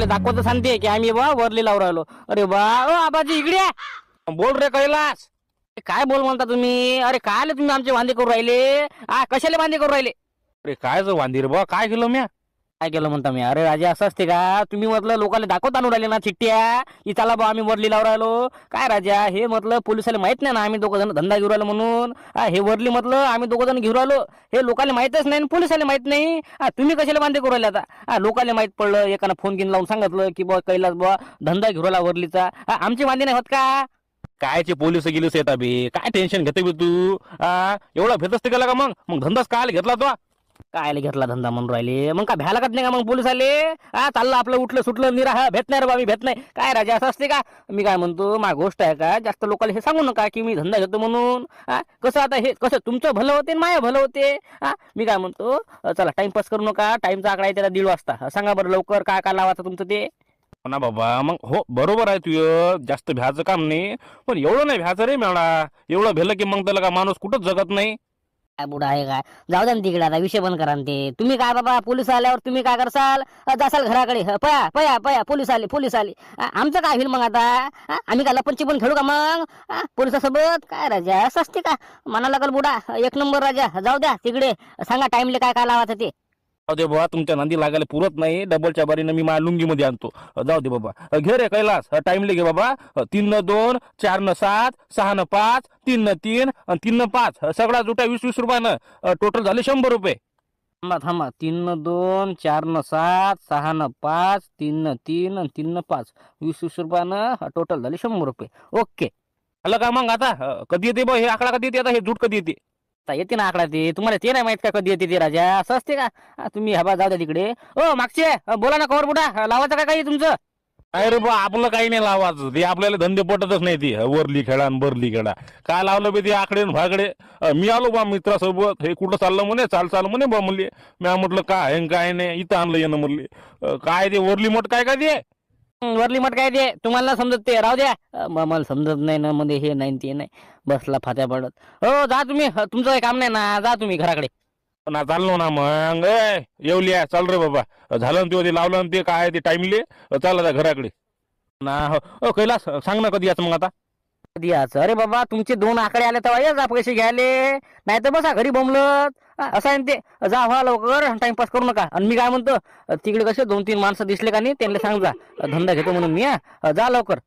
दाखवत सांगते की आम्ही बा वरली लावून राहिलो. अरे बा ओ आबाजी इकडे या. बोल रे कैलास. काय बोल म्हणता तुम्ही? अरे काय तुम्ही आमचे वांदे करू राहिले? कशाले वांदे करू राहिले? अरे काय वांदीर बा, काय केलं म्या? काय केलं म्हणता मी? अरे राजा असं असते का? तुम्ही म्हटलं लोकांना दाखवत आणून राहिले ना चिठ्ठ्या की चला बा आम्ही वरली लावून राहिलो. काय राजा हे म्हटलं पोलिसाला माहित नाही ना आम्ही दोघं जण धंदा घेऊन राहिलो म्हणून. हे वरली म्हटलं आम्ही दोघं जण घेऊन राहिलो हे लोकांना माहितच नाही पोलिसाला माहित नाही. तुम्ही कशाला वांदे करू राहिले आता? लोकांना माहित पडलं एकानं फोन घेऊन लावून सांगितलं की बा कैलास बा धंदा घेऊन राहिला वरलीचा. आमचे वांदे नाही होत का? कायचे पोलिस गिलीस येतात बे, काय टेन्शन घेते बे तू? एवढा भेट असते का मग मग धंदाच काय घेतला तो? काय घेतला धंदा म्हणून राहिले मग? काय भ्या लागत नाही का मग पोलीस आले? चाललं आपलं उठलं सुटलं निरा भेट नाही रे बा मी भेट नाही. काय राजा असं असते का? मी काय म्हणतो मा गोष्ट आहे का जास्त लोकांना हे सांगू नका की मी धंदा घेतो म्हणून. कसं आता हे कसं तुमचं भलं होते माया भलं होते. मी काय म्हणतो चला टाइमपास करू नका. टाइमचा आकडा आहे त्याला 1:30 वाजता. सांगा बरं लवकर काय काय लावायचं तुमचं ते. हो ना बाबा, मग हो बरोबर आहे तुझ, जास्त भ्याचं काम नाही पण एवढं नाही भ्याचं रे मॅडा. एवढं भेलं की मग त्याला का माणूस कुठंच जगत नाही. काय बुडा आहे काय? जाऊ द्या ना तिकडे आता विषय बंद करा ना ते. तुम्ही काय बाबा पोलीस आल्यावर तुम्ही काय करसाल? जासाल घराकडे. पया पया पया पोलीस आले पोलीस आले. आमचं काय होईल मग आता? आम्ही काय लपनची पण खेळू का मग पोलिसासोबत? काय राजा असं असते का? म्हणा लागल बुडा एक नंबर राजा. जाऊ द्या तिकडे. सांगा टाइमले काय काय लावायचं ते. जाऊ दे बाबा, तुमच्या नांदी लागायला पुरत नाही. डबलच्या बारीनं मी माझ्या लुंगी मध्ये आणतो. जाऊ दे बाबा, घे रे कैलास टाइमले घे बाबा. 3 न 2 4 न 7 6 न 5 3 न 3 आणि 3 न 5 सगळा जुटा 20-20 रुपयानं टोटल झाले 100 रुपये. थांबा थांबा. 3 न 2 4 न 7 6 न 5 3 न 3 आणि 3 न 5 20-20 रुपयानं टोटल झाले 100 रुपये. ओके आलं का मग? आता कधी येते बा हे आकडा? कधी येते आता हे जूट कधी येते? आता येते ना आकडा ते. तुम्हाला ते नाही माहित का कधी येते ते राजा? असं असते का? तुम्ही हबा जाऊ द्या तिकडे. ओ मागचे बोला ना कवर बुडा लावायचं का काही तुमचं? काय रे बा, आपलं काही नाही लावायचं. ते आपल्याला धंदे पटतच नाही. ती वरली खेळा आणि बरली खेळा काय लावलं बे ते आकडे भागडे. मी आलो बा मित्रासोबत. हे कुठं चाललं म्हणे? चाल म्हणे बा म्हणले. मी म्हटलं काय काय नाही इथं आणलं येणं म्हणले. काय ते वरली मठ काय काय ते वरली मट काय ते तुम्हाला समजत ते राहू द्या. मला समजत नाही ना मध्ये हे नाही ते नाही. बसला फात्या पडत. हो जा तुम्ही. तुमचं काही काम नाही ना. जा तुम्ही घराकडे. ना चाललो ना मग. येवली आहे चाल रे बाबा. झालं ना ते लावलं ना ते काय ते टाइमले. चाल आता घराकडे ना. हो कैलास सांग ना कधी याचं मग आता? कधी यायचं? अरे बाबा तुमचे 2 आकडे आले तेव्हा या जा पैसे घ्यायले. नाही तर बसा घरी बोंबलत. असं आहे ना ते. जा व्हा लवकर टाइमपास करू नका. आणि मी काय म्हणतो तिकडे कसे 2-3 माणसं दिसले का नाही त्यांना सांग जा धंदा घेतो म्हणून मी. जा लवकर.